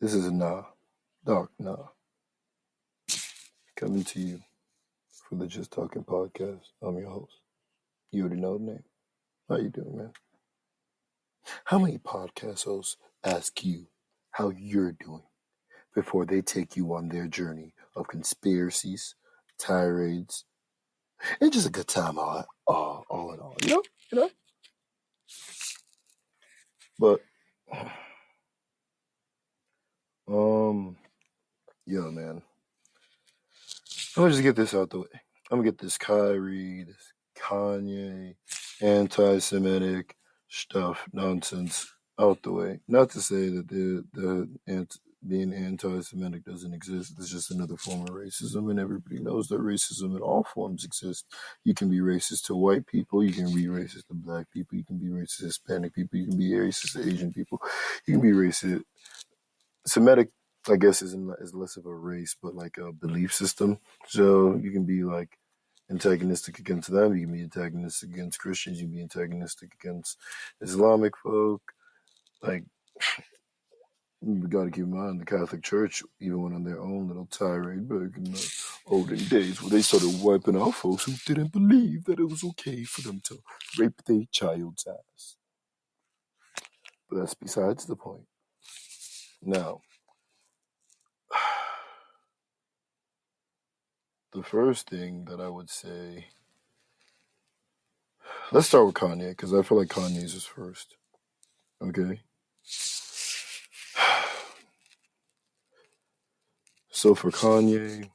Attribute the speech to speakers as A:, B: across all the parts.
A: This is Dark coming to you for the Just Talking podcast. I'm your host. You already know the name. How you doing, man? How many podcast hosts ask you how you're doing before they take you on their journey of conspiracies, tirades, and just a good time all in all, you know? But, yeah, man. I'm gonna just get this out the way. I'm gonna get this Kyrie, this Kanye, anti-Semitic stuff, nonsense out the way. Not to say that being anti-Semitic doesn't exist. It's just another form of racism, and everybody knows that racism in all forms exists. You can be racist to white people. You can be racist to black people. You can be racist to Hispanic people. You can be racist to Asian people. You can be racist. Semitic, I guess, is less of a race, but like a belief system. So you can be like antagonistic against them. You can be antagonistic against Christians. You can be antagonistic against Islamic folk. Like, we got to keep in mind the Catholic Church even went on their own little tirade back in the olden days where they started wiping out folks who didn't believe that it was okay for them to rape their child's ass. But that's besides the point. Now, the first thing that I would say, let's start with Kanye, because I feel like Kanye's is first. Okay? So for Kanye,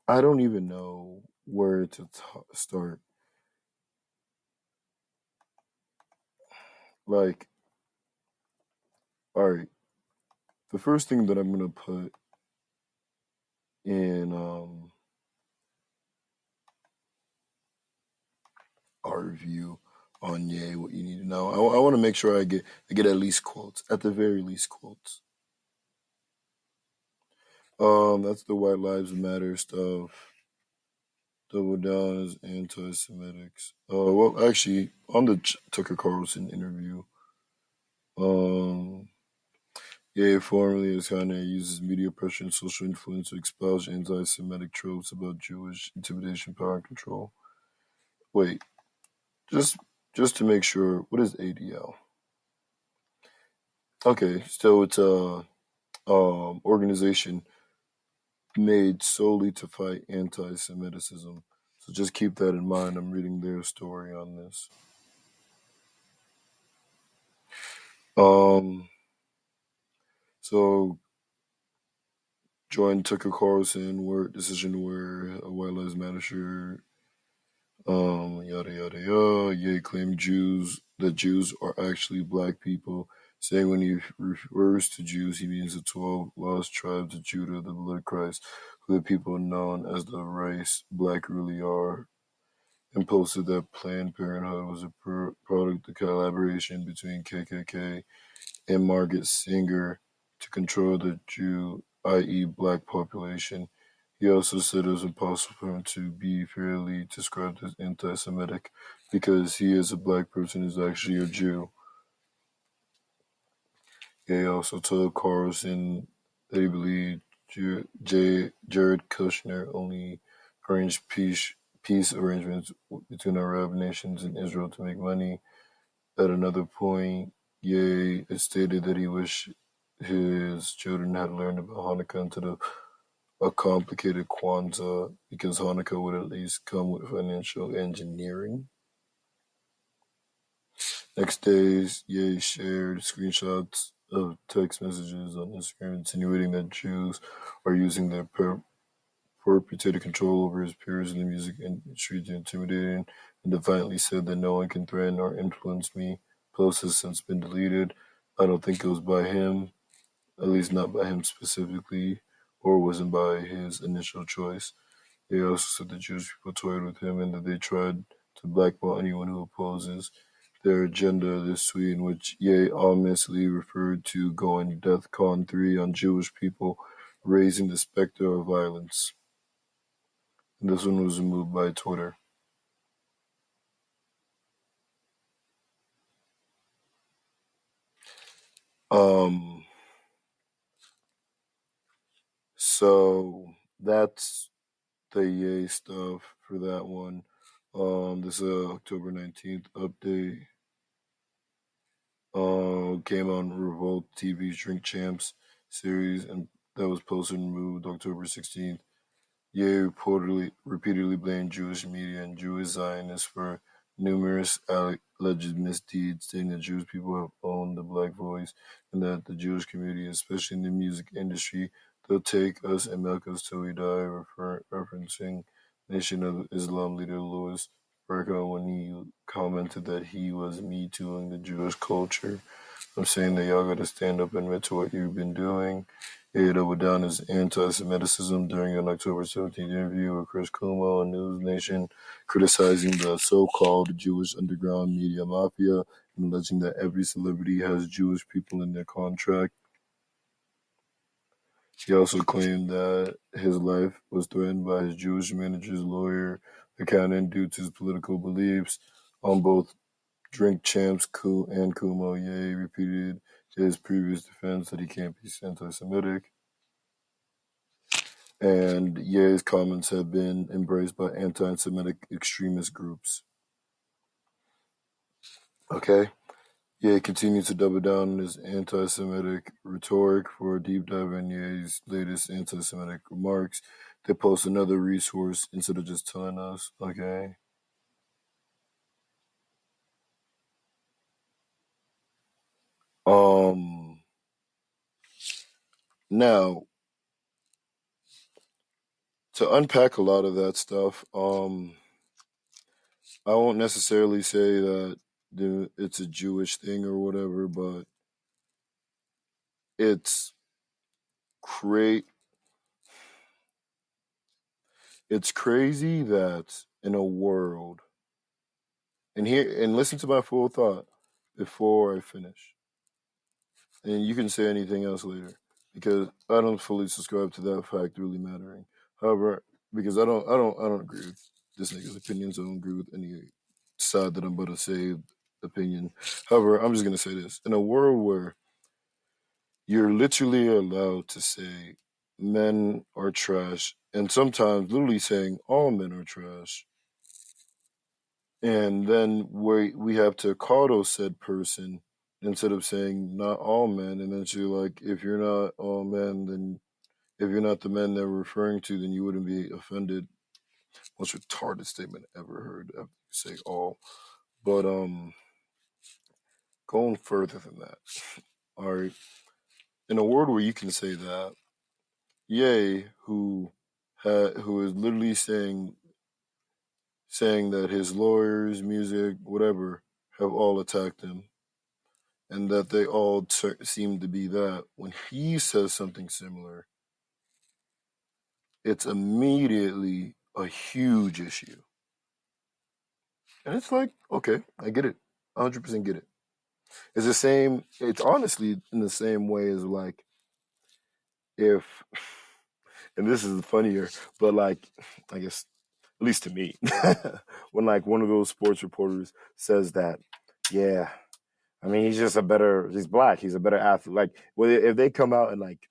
A: I don't even know where to start. Like, all right, the first thing that I'm going to put in our review on Ye, what you need to know. I want to make sure I get at least quotes, at the very least quotes. That's the White Lives Matter stuff. Double down as anti-Semitics. Well, actually, on the Tucker Carlson interview, formerly as Kanye uses media pressure and social influence to espouse anti-Semitic tropes about Jewish intimidation, power, and control. Wait, just to make sure, what is ADL? Okay, so it's a organization made solely to fight anti-Semiticism. So just keep that in mind. I'm reading their story on this. So joined Tucker Carlson decision where a White Lives Matter shirt, yada yada yada. Ye claimed that Jews are actually black people, saying when he refers to Jews, he means the 12 lost tribes of Judah, the blood of Christ, who the people known as the race black really are, and posted that Planned Parenthood was a product of collaboration between KKK and Margaret Sanger to control the Jew, i.e. black population. He also said it was impossible for him to be fairly described as anti-Semitic because he is a black person who's actually a Jew. He also told Carlson that he believed Jared Kushner only arranged peace arrangements between Arab nations and Israel to make money. At another point, Ye stated that he wished his children had learned about Hanukkah instead of a complicated Kwanzaa because Hanukkah would at least come with financial engineering. Next day, Ye shared screenshots of text messages on Instagram insinuating that Jews are using their perpetuated control over his peers in the music industry to intimidate and defiantly said that no one can threaten or influence me. Post has since been deleted. I don't think it was by him, at least not by him specifically, or wasn't by his initial choice. They also said the Jewish people toyed with him and that they tried to blackball anyone who opposes their agenda this tweet, in which Ye ominously referred to going DEFCON 3 on Jewish people, raising the specter of violence. And this one was removed by Twitter. So that's the yay stuff for that one. This October 19th update. Came on Revolt TV's Drink Champs series, and that was posted and removed October 16th. Ye repeatedly blamed Jewish media and Jewish Zionists for numerous alleged misdeeds, stating that Jewish people have owned the black voice and that the Jewish community, especially in the music industry, they'll take us and milk us till we die, referencing Nation of Islam leader Louis Farrakhan when he commented that he was Me Tooing the Jewish culture. I'm saying that y'all gotta stand up and admit to what you've been doing. He doubled down his anti-Semitism during an October 17th interview with Chris Cuomo on News Nation, criticizing the so-called Jewish underground media mafia and alleging that every celebrity has Jewish people in their contract. He also claimed that his life was threatened by his Jewish manager's lawyer, accountant, due to his political beliefs. On both Drink Champs and Kumo Ye repeated his previous defense that he can't be anti-Semitic. And Ye's comments have been embraced by anti-Semitic extremist groups. Okay? Ye continues to double down on his anti-Semitic rhetoric. For a deep dive in Ye's latest anti-Semitic remarks, they post another resource instead of just telling us, okay? Now, to unpack a lot of that stuff, I won't necessarily say that it's a Jewish thing or whatever, but it's it's crazy that in a world, and listen to my full thought before I finish, and you can say anything else later because I don't fully subscribe to that fact really mattering. However, because I don't agree with this nigga's opinions. I don't agree with any side that I'm about to say opinion. However, I'm just gonna say this: in a world where you're literally allowed to say men are trash, and sometimes literally saying all men are trash, and then we have to coddle said person instead of saying not all men, and then she's like, if you're not all men, then if you're not the men they're referring to, then you wouldn't be offended. Most retarded statement I ever heard. I say all, but going further than that, all right. In a world where you can say that, Ye, who is literally saying that his lawyers, music, whatever, have all attacked him, and that they all seem to be that. When he says something similar, it's immediately a huge issue. And it's like, okay, I get it. 100% get it. It's the same, it's honestly in the same way as like if, and this is funnier, but like, I guess, at least to me, when like one of those sports reporters says that, yeah, I mean, he's black, he's a better athlete. Like, well, if they come out and like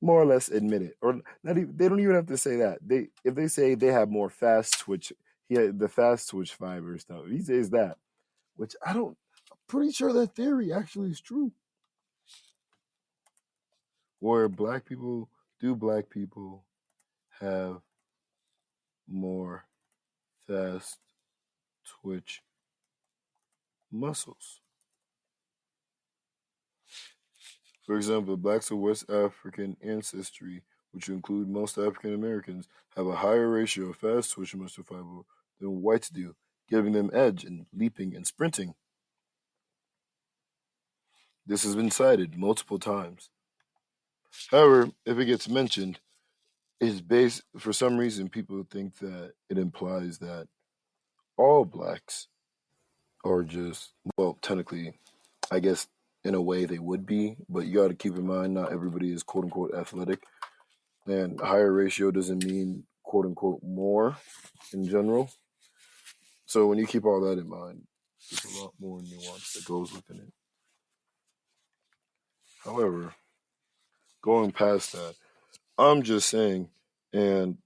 A: more or less admit it, or not even, they don't even have to say that. If they say they have more fast twitch, he had the fast twitch fiber stuff. If he says that, which I'm pretty sure that theory actually is true. Where black people have more fast twitch muscles? For example, blacks of West African ancestry, which include most African Americans, have a higher ratio of fast twitch muscle fiber than whites do, giving them edge in leaping and sprinting. This has been cited multiple times. However, if it gets mentioned, it's based, for some reason, people think that it implies that all blacks are just, well, technically, I guess in a way they would be, but you got to keep in mind not everybody is quote unquote athletic. And a higher ratio doesn't mean quote unquote more in general. So when you keep all that in mind, there's a lot more nuance that goes within it. However, going past that, I'm just saying, and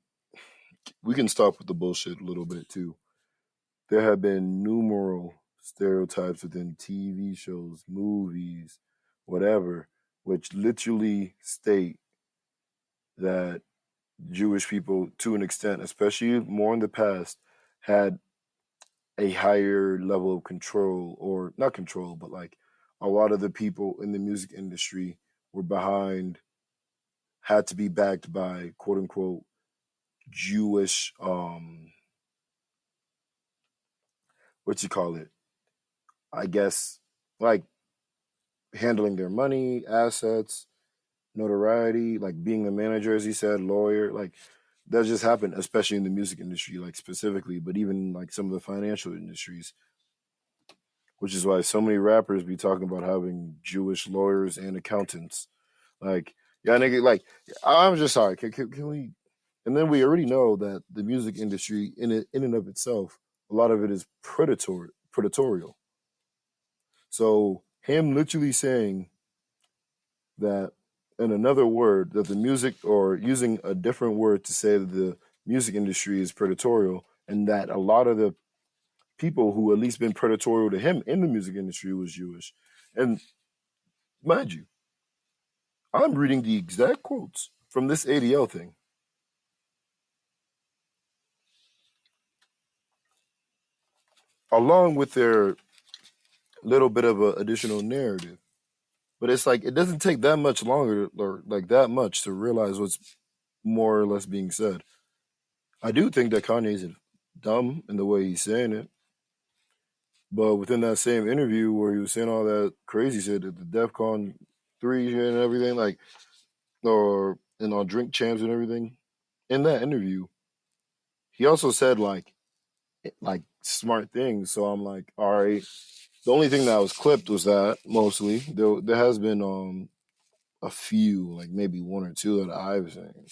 A: we can stop with the bullshit a little bit too. There have been numerous stereotypes within TV shows, movies, whatever, which literally state that Jewish people, to an extent, especially more in the past, had a higher level of control, or not control, but like a lot of the people in the music industry were behind, had to be backed by quote unquote Jewish, what you call it? I guess like handling their money, assets, notoriety, like being a manager, as he said, lawyer, like that just happened, especially in the music industry, like specifically, but even like some of the financial industries, which is why so many rappers be talking about having Jewish lawyers and accountants. Like, yeah, nigga, like, I'm just sorry. Can we? And then we already know that the music industry, in and of itself, a lot of it is predatorial. So him literally saying that, in another word, that the music, or using a different word to say that the music industry is predatorial, and that a lot of the people who at least been predatorial to him in the music industry was Jewish. And mind you, I'm reading the exact quotes from this ADL thing, along with their little bit of an additional narrative. But it's like it doesn't take that much longer, or like that much, to realize what's more or less being said. I do think that Kanye's dumb in the way he's saying it, but within that same interview where he was saying all that crazy shit at the DEF CON 3 shit and everything, like, or and on Drink Champs and everything, in that interview, he also said like smart things. So I'm like, all right. The only thing that was clipped was that, mostly. There has been a few, like maybe one or two that I've seen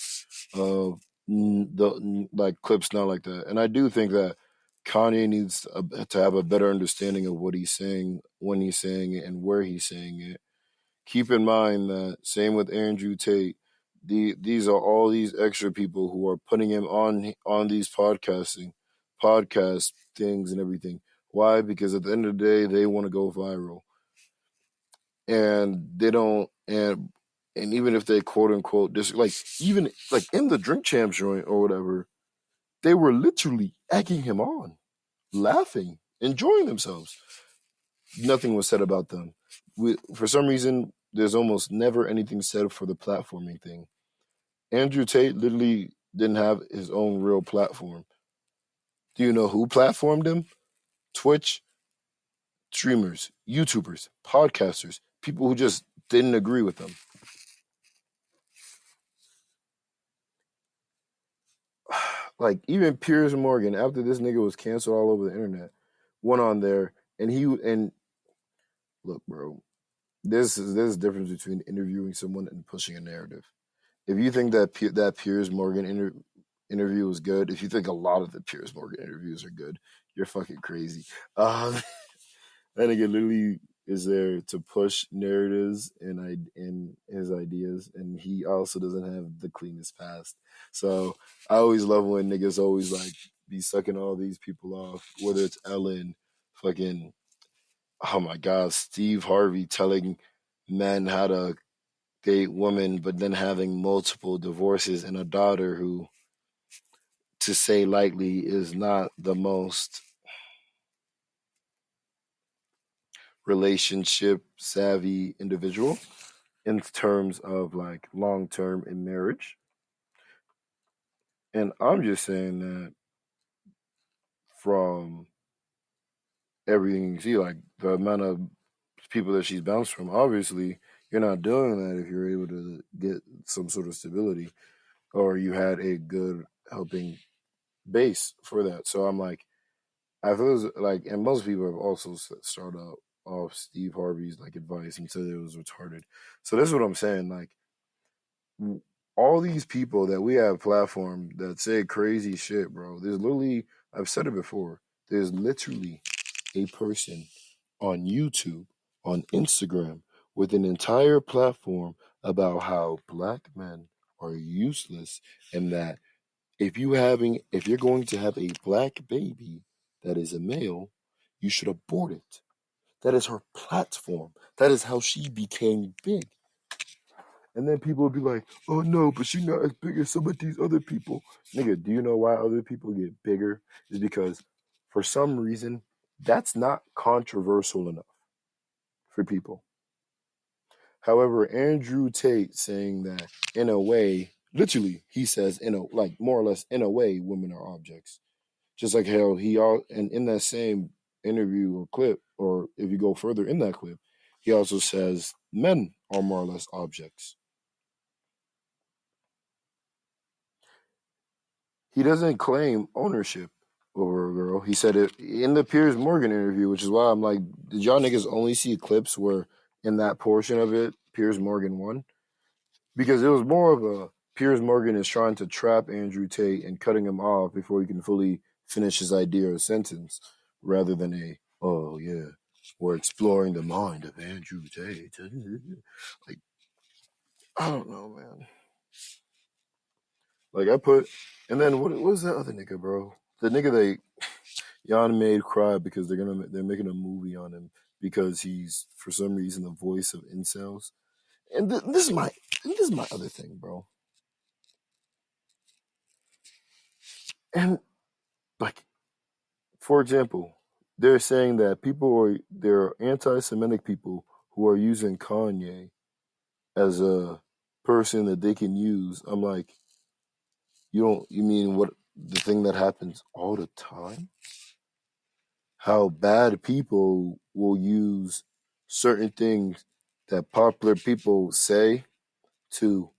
A: of like clips not like that. And I do think that Kanye needs to have a better understanding of what he's saying, when he's saying it, and where he's saying it. Keep in mind that same with Andrew Tate. These are all these extra people who are putting him on these podcast things and everything. Why? Because at the end of the day, they want to go viral, and they don't. And even if they quote unquote like, even like in the Drink Champs joint or whatever, they were literally egging him on, laughing, enjoying themselves. Nothing was said about them. For some reason, there's almost never anything said for the platforming thing. Andrew Tate literally didn't have his own real platform. Do you know who platformed him? Twitch streamers, YouTubers, podcasters, people who just didn't agree with them. Like, even Piers Morgan, after this nigga was canceled all over the internet, went on there, and look, bro, there's a difference between interviewing someone and pushing a narrative. If you think that Piers Morgan interview was good, if you think a lot of the Piers Morgan interviews are good, you're fucking crazy. That nigga literally is there to push narratives and his ideas, and he also doesn't have the cleanest past. So I always love when niggas always like be sucking all these people off, whether it's Ellen, fucking, oh my god, Steve Harvey telling men how to date women, but then having multiple divorces and a daughter who, to say lightly, is not the most relationship savvy individual in terms of like long term in marriage. And I'm just saying that from everything you see, like the amount of people that she's bounced from, obviously you're not doing that if you're able to get some sort of stability, or you had a good helping base for that. So I'm like, I feel like, and most people have also started out off Steve Harvey's like advice and said it was retarded. So that's what I'm saying. Like, all these people that we have platformed that say crazy shit, bro. There's literally, I've said it before, there's literally a person on YouTube, on Instagram, with an entire platform about how black men are useless and that if you're going to have a black baby that is a male, you should abort it. That is her platform. That is how she became big. And then people will be like, oh no, but she's not as big as some of these other people. Nigga, do you know why other people get bigger? Is because for some reason, that's not controversial enough for people. However, Andrew Tate saying that in a way, literally, he says more or less in a way, women are objects. Just like how and in that same interview or clip, or if you go further in that clip, he also says men are more or less objects. He doesn't claim ownership over a girl. He said it in the Piers Morgan interview, which is why I'm like, did y'all niggas only see clips where in that portion of it, Piers Morgan won? Because it was more of a Piers Morgan is trying to trap Andrew Tate and cutting him off before he can fully finish his idea or sentence, rather than oh yeah, we're exploring the mind of Andrew Tate. Like, I don't know, man. Like and then what was that other nigga, bro? The nigga they Jan made cry because they're making a movie on him because he's for some reason the voice of incels. And this is my other thing, bro. And like, for example, they're saying that there are anti-Semitic people who are using Kanye as a person that they can use. I'm like, you mean what the thing that happens all the time? How bad people will use certain things that popular people say to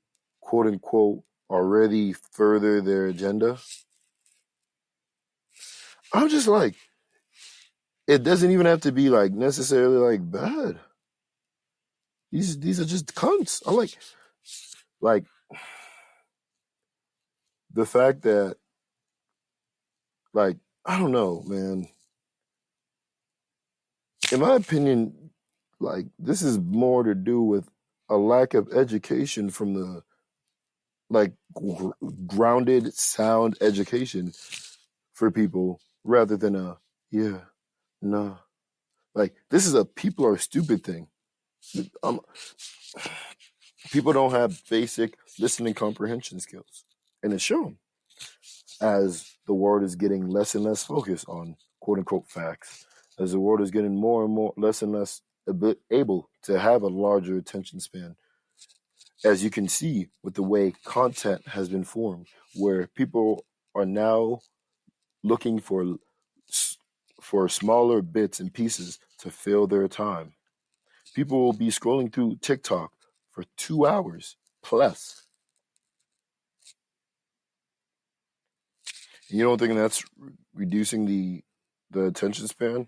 A: quote unquote already further their agenda. I'm just like, it doesn't even have to be like necessarily like bad. These are just cunts. I like the fact that like I don't know, man. In my opinion, like this is more to do with a lack of education from the like grounded sound education for people rather than nah. Like this is a people are stupid thing. People don't have basic listening comprehension skills, and it's shown as the world is getting less and less focused on quote unquote facts, as the world is getting more and more less and less able to have a larger attention span. As you can see with the way content has been formed, where people are now looking for smaller bits and pieces to fill their time. People will be scrolling through TikTok for 2 hours plus. You don't think that's reducing the attention span?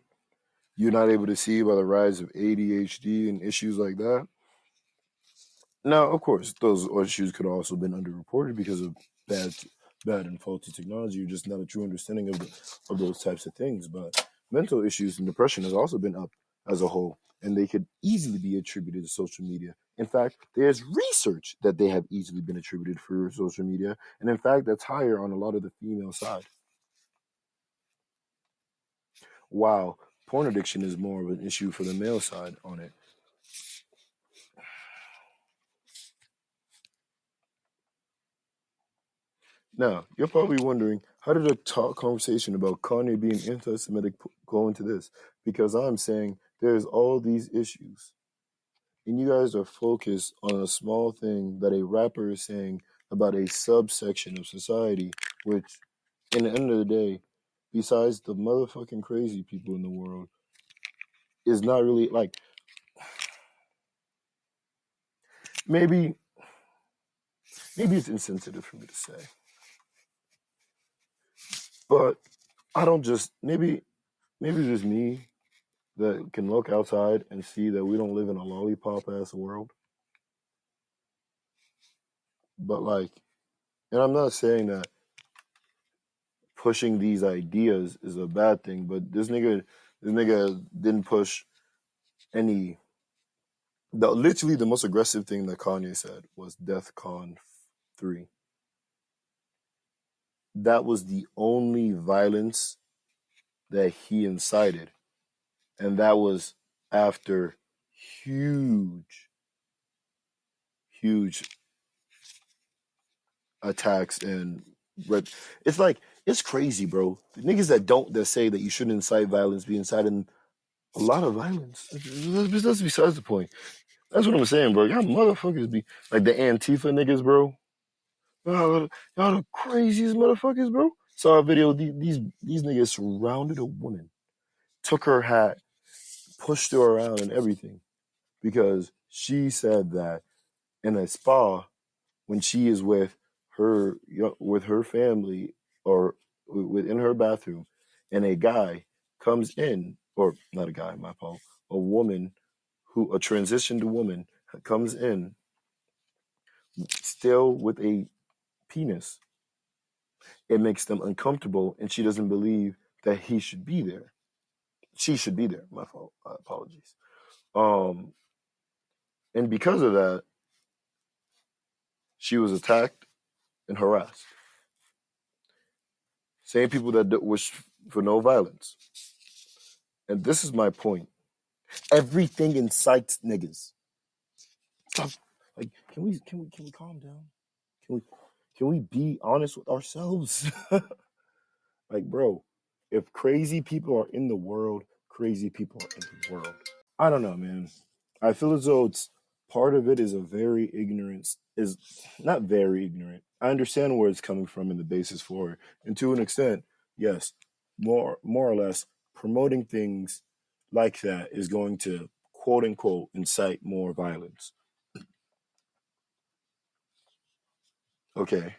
A: You're not able to see by the rise of ADHD and issues like that. Now, of course, those issues could also have been underreported because of bad and faulty technology, or just not a true understanding of those types of things. But mental issues and depression has also been up as a whole, and they could easily be attributed to social media. In fact, there's research that they have easily been attributed for social media, and in fact, that's higher on a lot of the female side. While porn addiction is more of an issue for the male side on it. Now, you're probably wondering, how did a conversation about Kanye being anti-Semitic go into this? Because I'm saying there's all these issues, and you guys are focused on a small thing that a rapper is saying about a subsection of society, which, in the end of the day, besides the motherfucking crazy people in the world, is not really like, maybe it's insensitive for me to say. But I don't just maybe it's just me that can look outside and see that we don't live in a lollipop ass world. But like, and I'm not saying that pushing these ideas is a bad thing, but this nigga didn't push any literally the most aggressive thing that Kanye said was DEFCON 3. That was the only violence that he incited. And that was after huge, huge attacks and it's like it's crazy, bro. The niggas that say that you shouldn't incite violence be inciting a lot of violence. That's besides the point. That's what I'm saying, bro. Y'all motherfuckers be like the Antifa niggas, bro. Y'all the craziest motherfuckers, bro. Saw a video. These niggas surrounded a woman, took her hat, pushed her around, and everything because she said that in a spa when she is with her family or within her bathroom, and a guy comes in, or not a guy, my fault, a woman a transitioned woman comes in still with a penis. It makes them uncomfortable, and she doesn't believe that he should be there. She should be there. My fault. Apologies. And because of that, she was attacked and harassed. Same people that wish for no violence. And this is my point. Everything incites niggas. Stop. Like, can we calm down? Can we be honest with ourselves? Like, bro, if crazy people are in the world, crazy people are in the world. I don't know, man. I feel as though it's part of it is is not very ignorant. I understand where it's coming from and the basis for it. And to an extent, yes, more or less, promoting things like that is going to quote unquote incite more violence. Okay.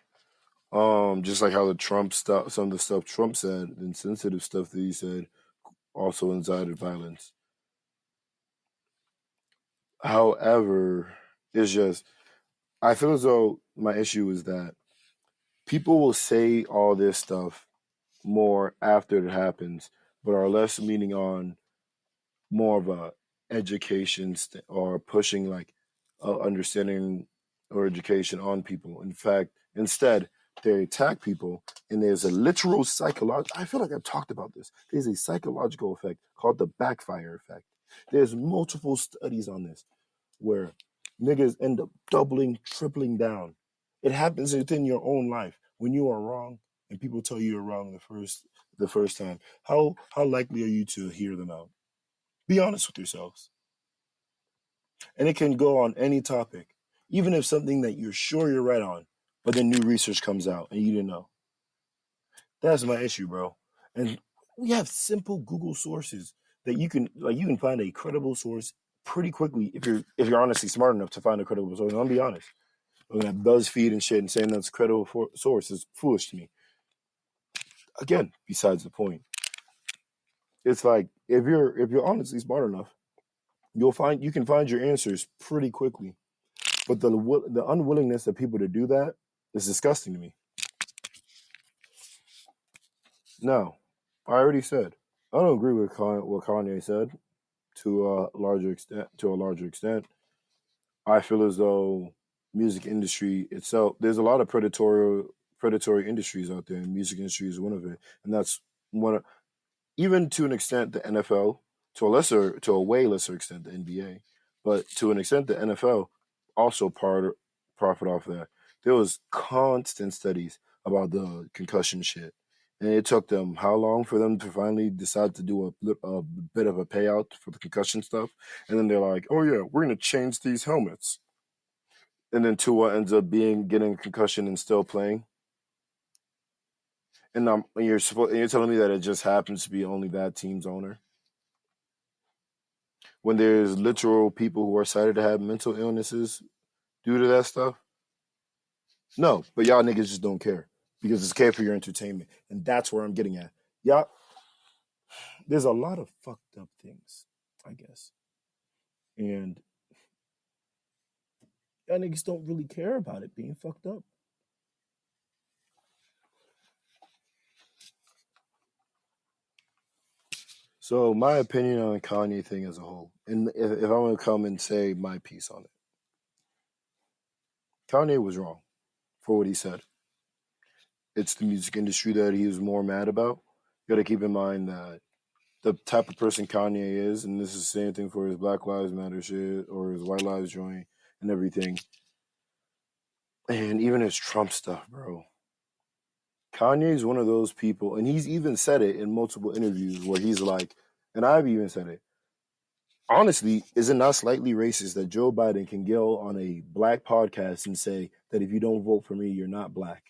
A: Just like how the Trump stuff, some of the stuff Trump said, and sensitive stuff that he said also incited violence. However, it's just I feel as though my issue is that people will say all this stuff more after it happens, but are less leaning on more of a education or pushing like understanding or education on people. In fact, instead, they attack people, and there's a literal psychological. I feel like I've talked about this. There's a psychological effect called the backfire effect. There's multiple studies on this where niggas end up doubling, tripling down. It happens within your own life when you are wrong and people tell you you're wrong the first time. How likely are you to hear them out? Be honest with yourselves. And it can go on any topic, even if something that you're sure you're right on, but then new research comes out and you didn't know. That's my issue, bro. And we have simple Google sources that you can find a credible source pretty quickly if you're honestly smart enough to find a credible source. And I'll be honest. Looking at BuzzFeed and shit and saying that's a credible source is foolish to me. Again, besides the point. It's like if you're honestly smart enough, you can find your answers pretty quickly. But the unwillingness of people to do that is disgusting to me. Now, I already said I don't agree with what Kanye said to a larger extent. I feel as though music industry itself, there's a lot of predatory industries out there, and music industry is one of it, and that's one. Even to an extent, the NFL, to a way lesser extent, the NBA, but to an extent, the NFL also profit off that. There was constant studies about the concussion shit, and it took them how long for them to finally decide to do a bit of a payout for the concussion stuff, and then they're like, "Oh yeah, we're gonna change these helmets," and then Tua ends up getting a concussion and still playing. And you're telling me that it just happens to be only that team's owner when there's literal people who are cited to have mental illnesses due to that stuff? No, but y'all niggas just don't care because it's care for your entertainment, and that's where I'm getting at. Y'all, there's a lot of fucked up things, I guess, and y'all niggas don't really care about it being fucked up. So my opinion on Kanye thing as a whole, and if I'm gonna come and say my piece on it, Kanye was wrong for what he said. It's the music industry that he was more mad about. You got to keep in mind that the type of person Kanye is, and this is the same thing for his Black Lives Matter shit or his White Lives joint and everything, and even his Trump stuff, bro. Kanye is one of those people, and he's even said it in multiple interviews where he's like, and I've even said it. Honestly, is it not slightly racist that Joe Biden can go on a black podcast and say that if you don't vote for me, you're not black?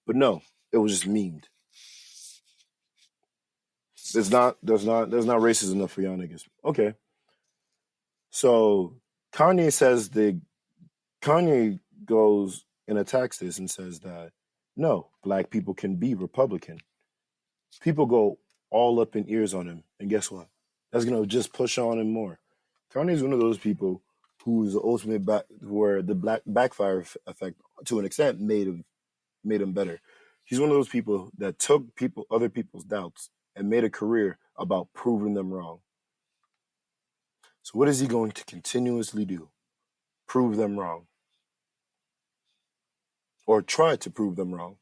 A: But no, it was just memed. There's not racist enough for y'all niggas. Okay. So Kanye goes and attacks this and says that no, black people can be Republican. People go all up in ears on him, and guess what? That's gonna just push on him more. Kanye's one of those people who's the ultimate where the black backfire effect to an extent made him better. He's one of those people that took other people's doubts and made a career about proving them wrong. So what is he going to continuously do? Prove them wrong. Or try to prove them wrong.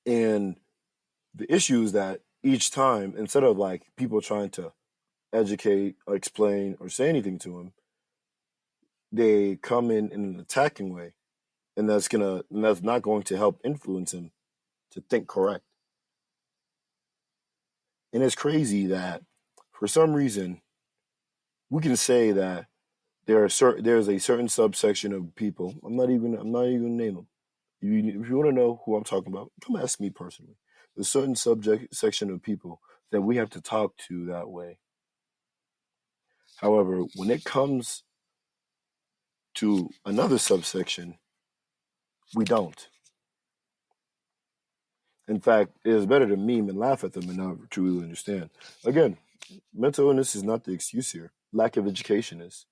A: And the issue is that each time, instead of like people trying to educate or explain or say anything to him, they come in an attacking way. And that's not going to help influence him to think correct. And it's crazy that for some reason we can say that there's a certain subsection of people. I'm not even name them. If you want to know who I'm talking about, come ask me personally. There's a certain section of people that we have to talk to that way. However, when it comes to another subsection, we don't. In fact, it is better to meme and laugh at them and not truly understand. Again, mental illness is not the excuse here. Lack of education is.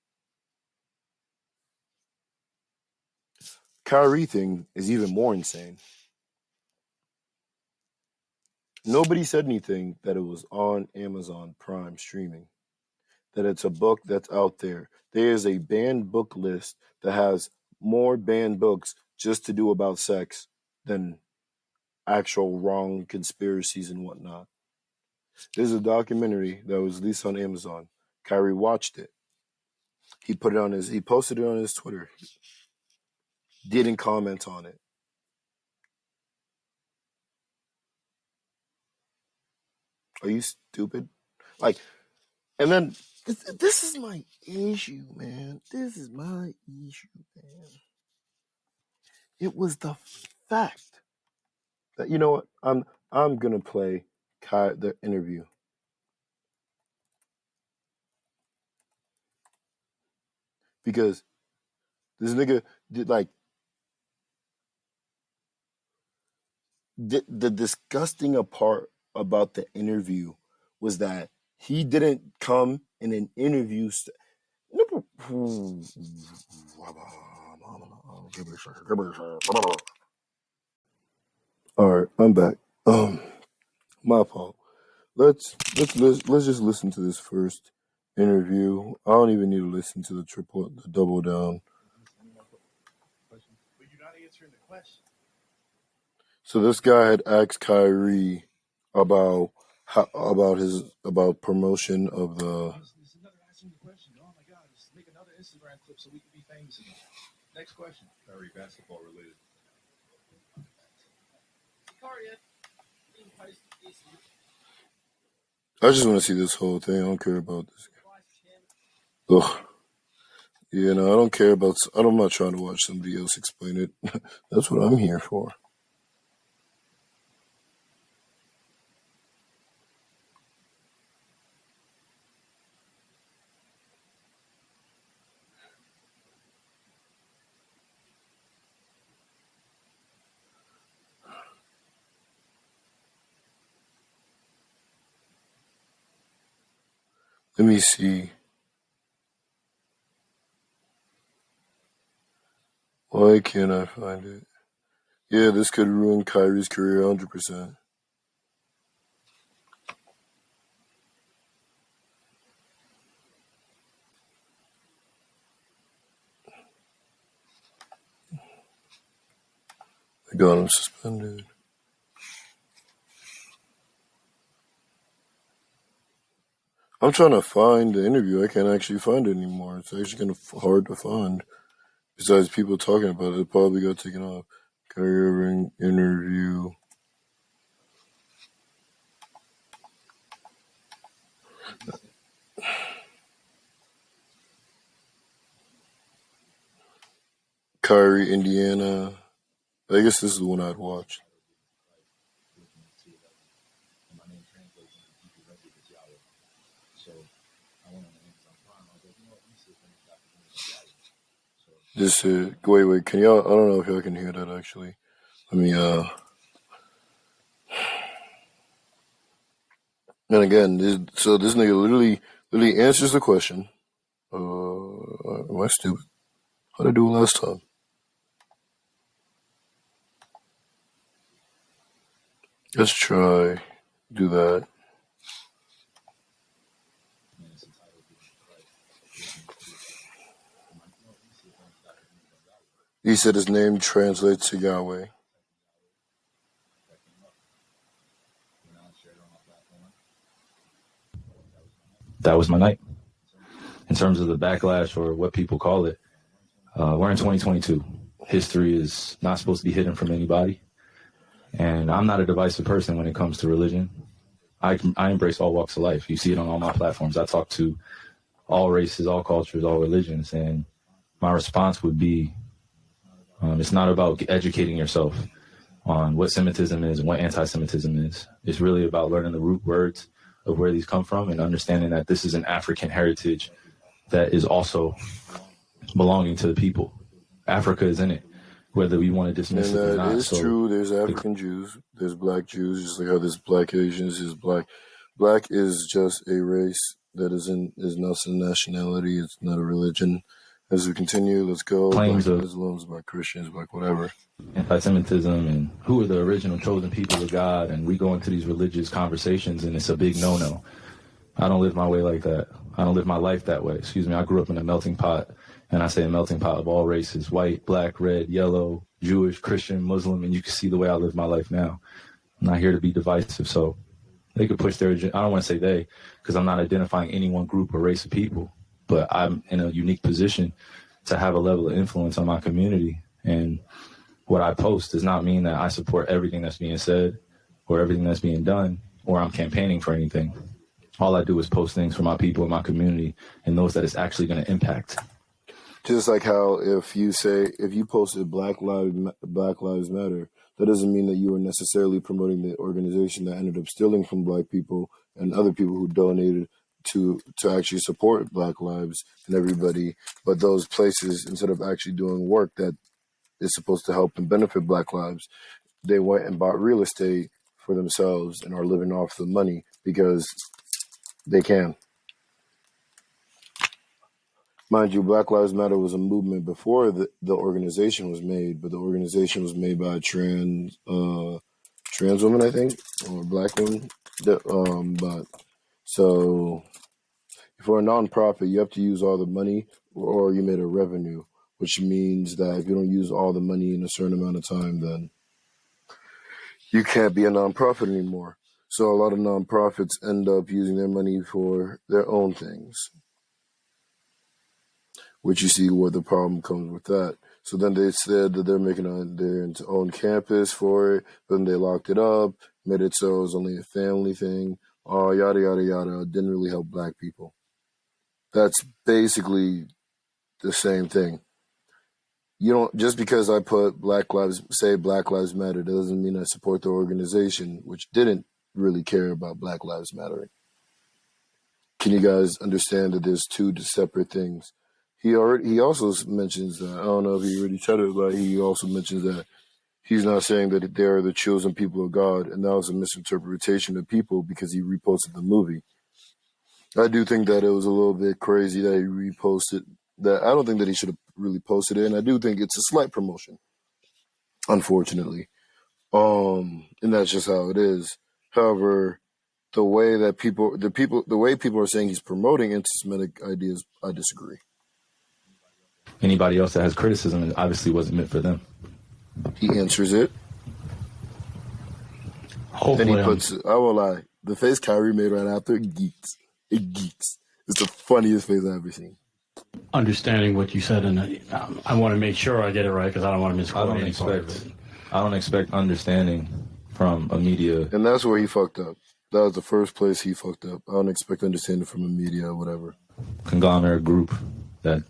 A: Kyrie thing is even more insane. Nobody said anything that it was on Amazon Prime streaming, that it's a book that's out there. There is a banned book list that has more banned books just to do about sex than actual wrong conspiracies and whatnot. There's a documentary that was released on Amazon. Kyrie watched it. He posted it on his Twitter. Didn't comment on it. Are you stupid? Like, and then this is my issue, man. This is my issue, man. It was the fact that you know what? I'm gonna play the interview because this nigga did like the disgusting part about the interview was that he didn't come in an interview. All right, I'm back. My fault. Let's just listen to this first interview. I don't even need to listen to the double down. But you're not answering the question. So this guy had asked Kyrie about about promotion of the. This is another asking the question. Oh my God! Just make another Instagram clip so we can be famous again. Next question. Kyrie, basketball related. I just want to see this whole thing. I don't care about this. Ugh. Yeah, no, I don't care about. I'm not trying to watch somebody else explain it. That's what I'm here for. Let me see. Why can't I find it? Yeah, this could ruin Kyrie's career 100%. Got him suspended. I'm trying to find the interview. I can't actually find it anymore. It's actually kind of hard to find. Besides people talking about it, it probably got taken off. Kyrie interview. Kyrie, Indiana. I guess this is the one I'd watch. This wait, can y'all, I don't know if y'all can hear that actually. Let me, and again, this nigga literally answers the question. Am I stupid? How did I do it last time? Let's try, do that. He said his name translates to Yahweh.
B: That was my night. In terms of the backlash or what people call it, we're in 2022. History is not supposed to be hidden from anybody. And I'm not a divisive person when it comes to religion. I embrace all walks of life. You see it on all my platforms. I talk to all races, all cultures, all religions. And my response would be, it's not about educating yourself on what Semitism is and what anti-Semitism is. It's really about learning the root words of where these come from and understanding that this is an African heritage that is also belonging to the people. Africa is in it, whether we want to dismiss it or not.
A: And that is true. There's African Jews. There's black Jews, just like how there's black Asians. There's black. Black is just a race that is not a nationality. It's not a religion. As we continue, let's go.
B: Claims
A: black
B: of
A: Muslims, black Christians, black whatever.
B: Anti-Semitism and who are the original chosen people of God, and we go into these religious conversations, and it's a big no-no. I don't live my way like that. I don't live my life that way. Excuse me. I grew up in a melting pot, and I say a melting pot of all races: white, black, red, yellow, Jewish, Christian, Muslim, and you can see the way I live my life now. I'm not here to be divisive, so they could push their agenda. I don't want to say they, because I'm not identifying any one group or race of people, but I'm in a unique position to have a level of influence on my community. And what I post does not mean that I support everything that's being said or everything that's being done, or I'm campaigning for anything. All I do is post things for my people in my community and those that it's actually going to impact.
A: Just like how if you posted Black Lives Matter, that doesn't mean that you are necessarily promoting the organization that ended up stealing from black people and other people who donated to actually support Black lives and everybody. But those places, instead of actually doing work that is supposed to help and benefit Black lives, they went and bought real estate for themselves and are living off the money because they can. Mind you, Black Lives Matter was a movement before the organization was made, but the organization was made by trans women, I think, or black women. But so for a nonprofit, you have to use all the money, or you made a revenue, which means that if you don't use all the money in a certain amount of time, then you can't be a nonprofit anymore. So a lot of nonprofits end up using their money for their own things, which you see where the problem comes with that. So then they said that they're making their own campus for it, but then they locked it up, made it so it was only a family thing, yada, yada, yada. It didn't really help black people. That's basically the same thing. You don't, just because I put Black Lives Matter, that doesn't mean I support the organization, which didn't really care about Black Lives Mattering. Can you guys understand that there's two separate things? He also mentions that, I don't know if he already said it, but he also mentions that he's not saying that they are the chosen people of God, and that was a misinterpretation of people because he reposted the movie. I do think that it was a little bit crazy that he reposted that. I don't think that he should have really posted it, and I do think it's a slight promotion, unfortunately. And that's just how it is. However, the way people are saying he's promoting anti-Semitic ideas, I disagree.
B: Anybody else that has criticism, it obviously wasn't meant for them.
A: He answers it. Then he puts, I won't lie, the face Kyrie made right after, it geeks. It geeks. It's the funniest face I've ever seen.
C: Understanding what you said, and I want to make sure I get it right because I don't want to misquote any part of it.
B: I don't expect understanding from a media.
A: And that's where he fucked up. That was the first place he fucked up. I don't expect understanding from a media or whatever.
B: Conglomerate group that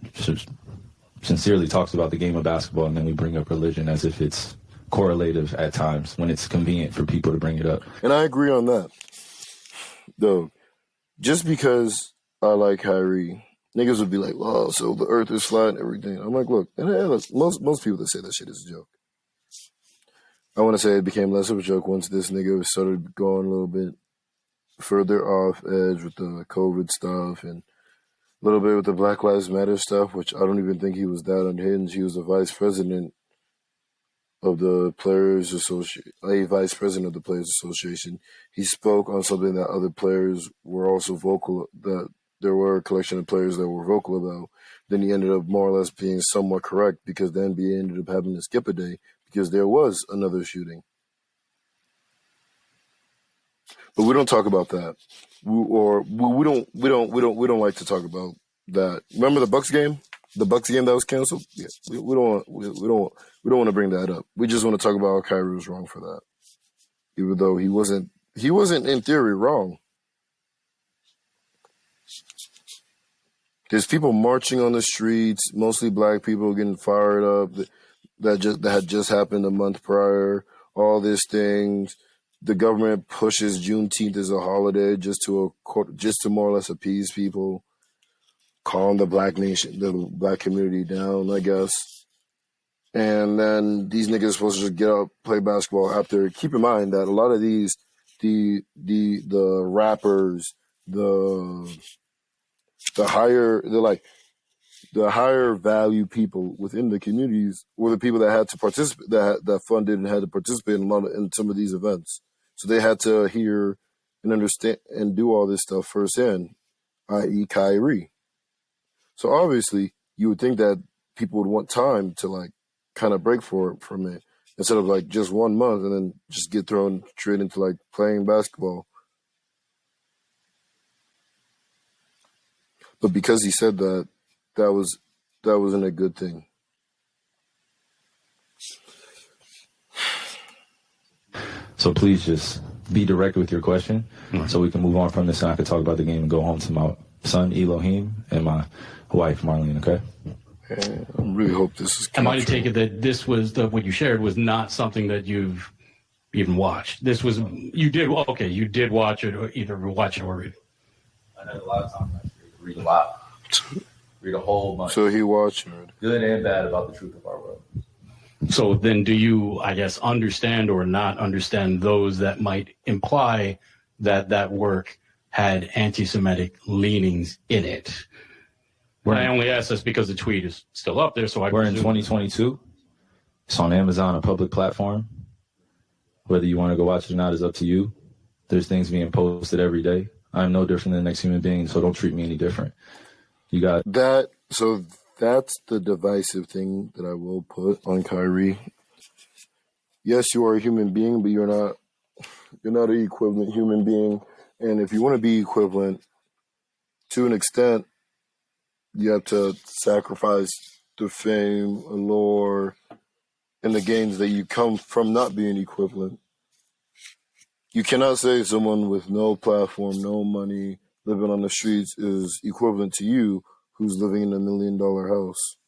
B: sincerely talks about the game of basketball, and then we bring up religion as if it's correlative at times when it's convenient for people to bring it up. And
A: I agree on that. Though, just because I like Kyrie, niggas would be like, "Oh, so the Earth is flat and everything." I'm like, look, and most people that say that shit is a joke. I want to say it became less of a joke once this nigga started going a little bit further off edge with the COVID stuff and a little bit with the Black Lives Matter stuff, which I don't even think he was that unhinged. He was the vice president of the Players Association, vice president of the Players Association. He spoke on something that other players were also vocal, that there were a collection of players that were vocal about. Then he ended up more or less being somewhat correct because the NBA ended up having to skip a day because there was another shooting. But we don't talk about that. We don't like to talk about that. Remember the Bucks game? The Bucks game that was canceled? Yeah. We don't want to bring that up. We just want to talk about how Kyrie was wrong for that. Even though he wasn't in theory wrong. There's people marching on the streets, mostly black people getting fired up. That had just happened a month prior. All these things. The government pushes Juneteenth as a holiday just to more or less appease people, calm the black community down, I guess. And then these niggas are supposed to just get up, play basketball after. Keep in mind that a lot of these, the rappers, the higher value people within the communities were the people that had to participate, that funded and had to participate in some of these events. So they had to hear and understand and do all this stuff firsthand, i.e. Kyrie. So obviously you would think that people would want time to like kind of break from it instead of like just 1 month and then just get thrown straight into like playing basketball. But because he said that wasn't a good thing.
B: So please just be direct with your question so we can move on from this and I can talk about the game and go home to my son, Elohim, and my wife, Marlene, okay?
A: Yeah, I really hope this is
C: Am I to take it that this was, what you shared was not something that you've even watched? This was, you did watch it or either watch it or read it?
B: I had a lot of time last year to read a lot. Read a whole bunch.
A: So he watched it.
B: Good and bad about the truth of our world.
C: So then do you, I guess, understand or not understand those that might imply that work had anti-Semitic leanings in it? I only ask this because the tweet is still up there, so we're in
B: 2022. It's on Amazon, a public platform. Whether you want to go watch it or not is up to you. There's things being posted every day. I'm no different than the next human being, so don't treat me any different. You got
A: that. So that's the divisive thing that I will put on Kyrie. Yes, you are a human being, but you're not an equivalent human being. And if you want to be equivalent, to an extent, you have to sacrifice the fame, allure, and the gains that you come from not being equivalent. You cannot say someone with no platform, no money, living on the streets is equivalent to you who's living in $1 million house.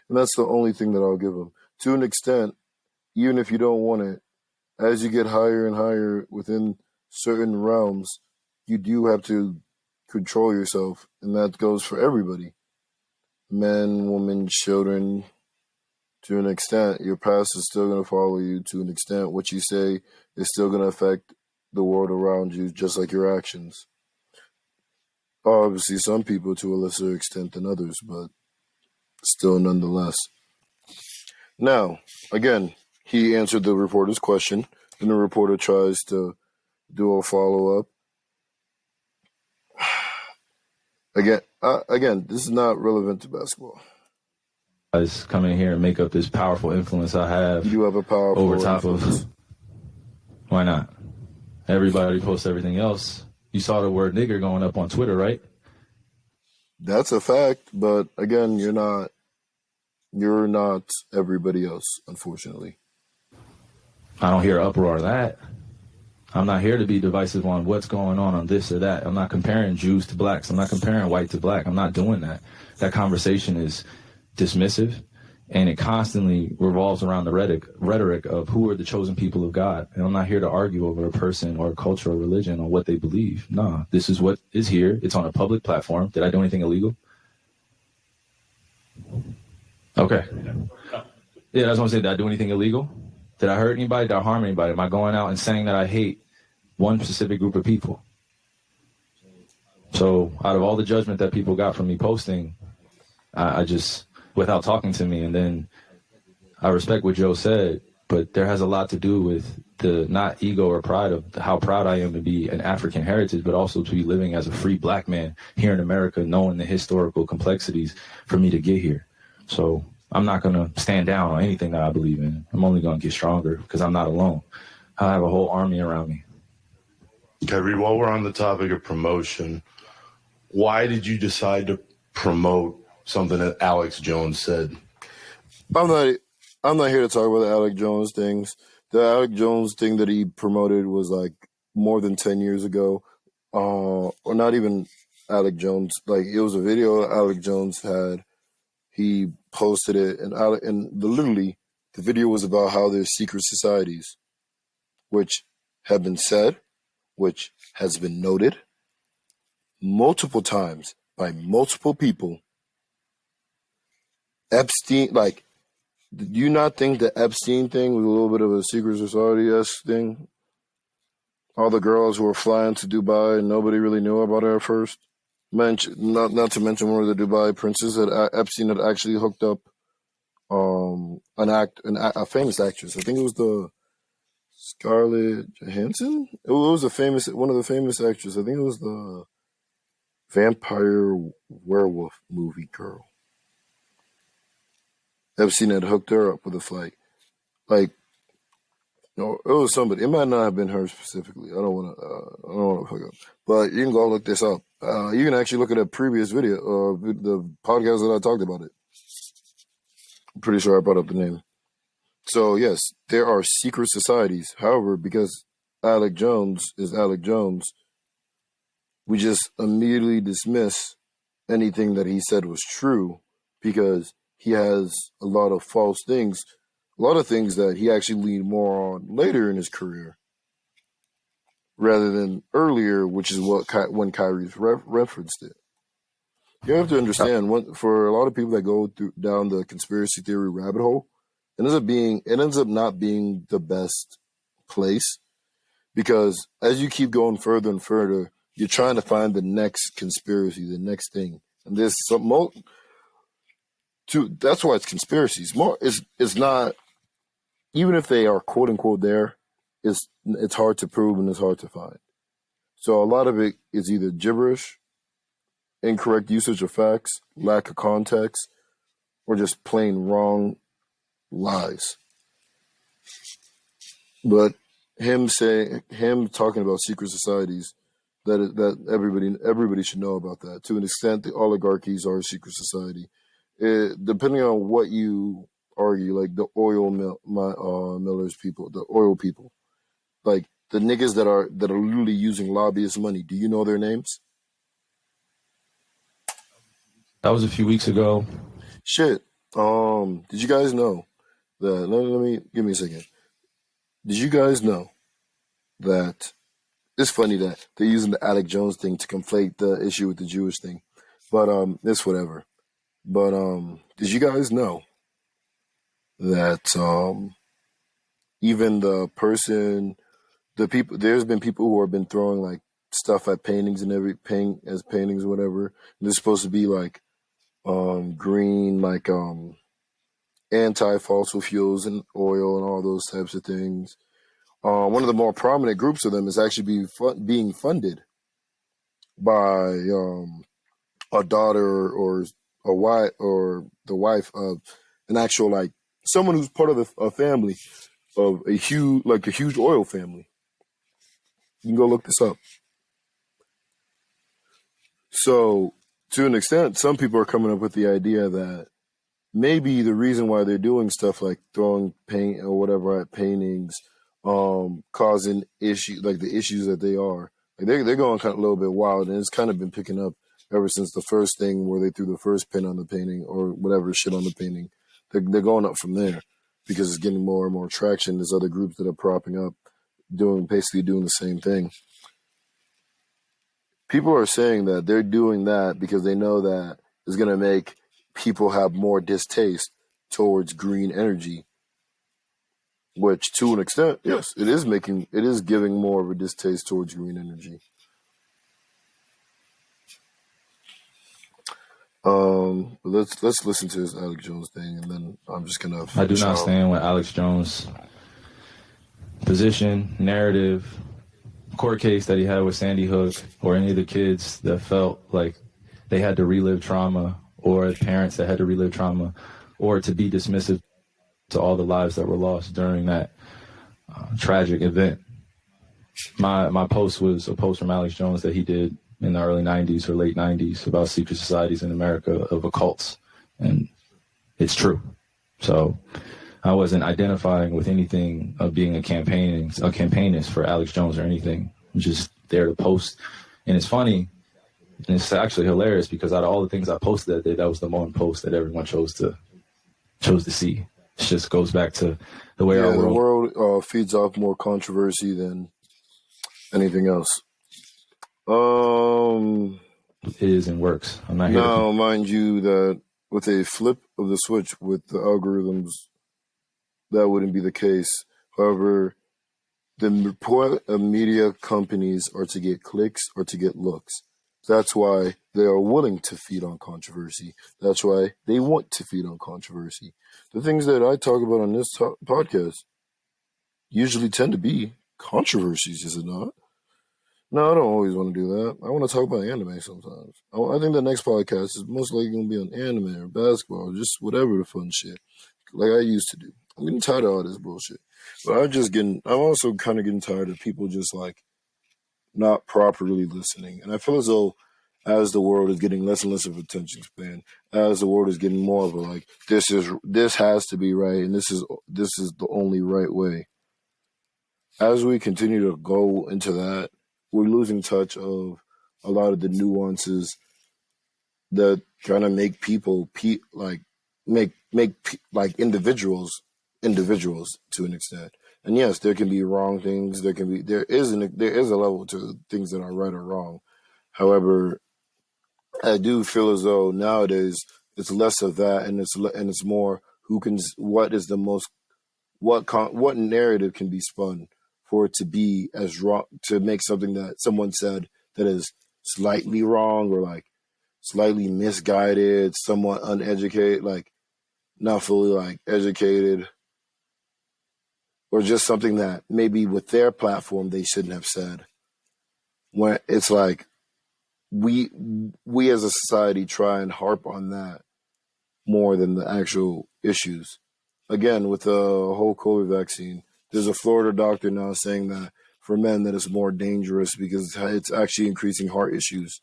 A: And that's the only thing that I'll give them. To an extent, even if you don't want it, as you get higher and higher within certain realms, you do have to control yourself, and that goes for everybody. Men, women, children. To an extent, your past is still going to follow you. To an extent, what you say is still going to affect the world around you, just like your actions. Obviously, some people to a lesser extent than others, but still nonetheless. Now, again, he answered the reporter's question, and the reporter tries to do a follow-up. Again, this is not relevant to basketball.
B: Guys come in here and make up this powerful influence I have.
A: You have a powerful
B: over top
A: influence.
B: Why not? Everybody posts everything else. You saw the word nigger going up on Twitter, right?
A: That's a fact, but again, you're not everybody else, unfortunately.
B: I don't hear uproar of that. I'm not here to be divisive on what's going on this or that. I'm not comparing Jews to blacks. I'm not comparing white to black. I'm not doing that. That conversation is dismissive, and it constantly revolves around the rhetoric of who are the chosen people of God. And I'm not here to argue over a person or a culture or religion or what they believe. No, this is what is here. It's on a public platform. Did I do anything illegal? Okay. Yeah, that's what I'm saying. Did I do anything illegal? Did I hurt anybody? Did I harm anybody? Am I going out and saying that I hate one specific group of people? So out of all the judgment that people got from me posting, I just, without talking to me, and then I respect what Joe said, but there has a lot to do with the not ego or pride of how proud I am to be an African heritage, but also to be living as a free black man here in America, knowing the historical complexities for me to get here. So I'm not going to stand down on anything that I believe in. I'm only going to get stronger because I'm not alone. I have a whole army around me.
D: Kyrie, while we're on the topic of promotion, why did you decide to promote something that Alex Jones said?
A: I'm not here to talk about the Alex Jones things. The Alex Jones thing that he promoted was like more than 10 years ago, or not even Alex Jones. Like, it was a video Alex Jones had. He posted it, and literally the video was about how there's secret societies, which have been said, which has been noted multiple times by multiple people. Epstein, like, do you not think the Epstein thing was a little bit of a secret society-esque thing? All the girls who were flying to Dubai and nobody really knew about it at first. Not to mention one of the Dubai princes that Epstein had actually hooked up a famous actress. I think it was the Scarlett Johansson. It was one of the famous actresses. I think it was the vampire werewolf movie girl. Epstein had hooked her up with a flight. Like, no, it was somebody. It might not have been her specifically. I don't want to hook up. But you can go look this up. You can actually look at a previous video, the podcast that I talked about it. I'm pretty sure I brought up the name. So yes, there are secret societies. However, because Alex Jones is Alex Jones, we just immediately dismiss anything that he said was true because he has a lot of false things, a lot of things that he actually leaned more on later in his career rather than earlier, which is when Kyrie's referenced it. You have to understand, for a lot of people that go down the conspiracy theory rabbit hole, it ends up not being the best place because as you keep going further and further, you're trying to find the next conspiracy, the next thing, and there's some that's why it's conspiracies. It's not, even if they are quote unquote there, it's hard to prove and it's hard to find. So a lot of it is either gibberish, incorrect usage of facts, lack of context, or just plain wrong lies. But him talking about secret societies, that everybody should know about that. To an extent, the oligarchies are a secret society. Depending on what you argue, like the oil millers people, the oil people, like the niggas that are literally using lobbyist money. Do you know their names?
B: That was a few weeks ago.
A: Shit. Did you guys know that? Give me a second. Did you guys know that it's funny that they're using the Alex Jones thing to conflate the issue with the Jewish thing, but it's whatever. But did you guys know that even there's been people who have been throwing like stuff at paintings and paintings or whatever. And they're supposed to be like green, like anti-fossil fuels and oil and all those types of things. One of the more prominent groups of them is actually being funded by a daughter or a wife or the wife of an actual, like, someone who's part of a family of a huge oil family. You can go look this up. So, to an extent, some people are coming up with the idea that maybe the reason why they're doing stuff like throwing paint or whatever at paintings, causing issues like the issues that they are. Like they're going kind of a little bit wild, and it's kind of been picking up ever since the first thing where they threw the first pin on the painting or whatever shit on the painting. They're going up from there because it's getting more and more traction. There's other groups that are propping up, basically doing the same thing. People are saying that they're doing that because they know that it's going to make people have more distaste towards green energy, which to an extent, yes, it is giving more of a distaste towards green energy. Let's listen to this Alex Jones thing, and then I'm just gonna.
B: I do not stand with Alex Jones' position, narrative, court case that he had with Sandy Hook, or any of the kids that felt like they had to relive trauma, or parents that had to relive trauma, or to be dismissive to all the lives that were lost during that tragic event. My post was a post from Alex Jones that he did in the early 90s or late 90s about secret societies in America of occults, and it's true. So I wasn't identifying with anything of being a campaignist for Alex Jones or anything. I'm just there to post. And it's funny, and it's actually hilarious, because out of all the things I posted that day, that was the one post that everyone chose to see. It just goes back to the way our world...
A: the world feeds off more controversy than anything else.
B: It is and works. I'm not here
A: now, mind you, that with a flip of the switch with the algorithms, that wouldn't be the case. However, the point of media companies are to get clicks or to get looks. That's why they are willing to feed on controversy. That's why they want to feed on controversy. The things that I talk about on this podcast usually tend to be controversies, is it not? No, I don't always want to do that. I want to talk about anime sometimes. I think the next podcast is most likely going to be on anime or basketball or just whatever the fun shit, like I used to do. I'm getting tired of all this bullshit. But I'm also kind of getting tired of people just like not properly listening. And I feel as though as the world is getting less and less of attention span, as the world is getting more of a like, this has to be right, and this is the only right way. As we continue to go into that, we're losing touch of a lot of the nuances that kind of make people make individuals to an extent. And yes, there can be wrong things. There is a level to things that are right or wrong. However, I do feel as though nowadays it's less of that, and it's more what narrative can be spun for it to be as wrong, to make something that someone said that is slightly wrong or like slightly misguided, somewhat uneducated, like not fully like educated, or just something that maybe with their platform they shouldn't have said. When it's like we as a society try and harp on that more than the actual issues. Again, with the whole COVID vaccine, there's a Florida doctor now saying that for men that it's more dangerous because it's actually increasing heart issues.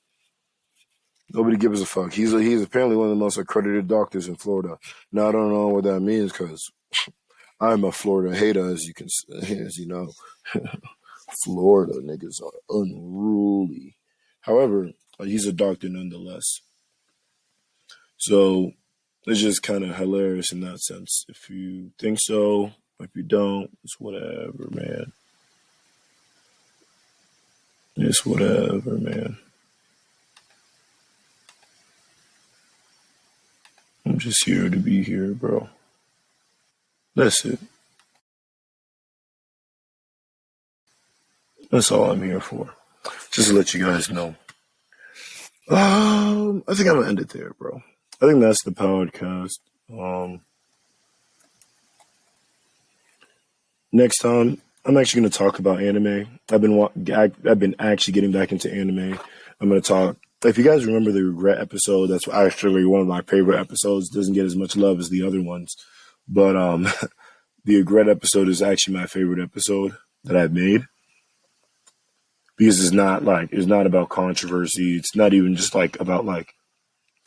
A: Nobody gives a fuck. He's apparently one of the most accredited doctors in Florida. Now I don't know what that means because I'm a Florida hater, as you know. Florida niggas are unruly. However, he's a doctor nonetheless. So it's just kind of hilarious in that sense. If you think so, if you don't, it's whatever, man. It's whatever, man. I'm just here to be here, bro. That's it. That's all I'm here for. Just to let you guys know. I think I'm gonna end it there, bro. I think that's the podcast. Next time, I'm actually gonna talk about anime. I've been actually getting back into anime. I'm gonna talk. If you guys remember the regret episode, that's actually one of my favorite episodes. Doesn't get as much love as the other ones, but the regret episode is actually my favorite episode that I've made. because it's not about controversy. It's not even just like about like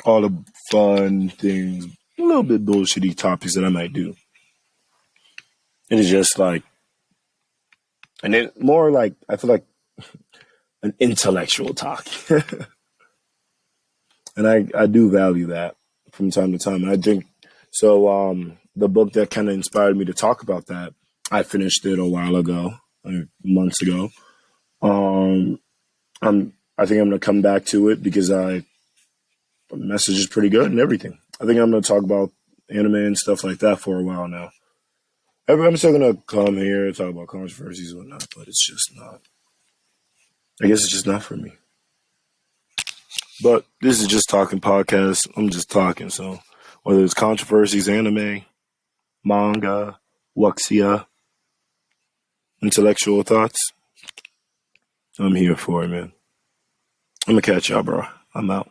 A: all the fun things, a little bit bullshitty topics that I might do. It is just like, and then more like, I feel like an intellectual talk. And I do value that from time to time. And I think, so the book that kind of inspired me to talk about that, I finished it a while ago, like months ago. I think I'm going to come back to it because the message is pretty good and everything. I think I'm going to talk about anime and stuff like that for a while now. I'm still going to come here and talk about controversies and whatnot, but it's just not. I guess it's just not for me. But this is just talking podcast. I'm just talking. So whether it's controversies, anime, manga, wuxia, intellectual thoughts, I'm here for it, man. I'm going to catch y'all, bro. I'm out.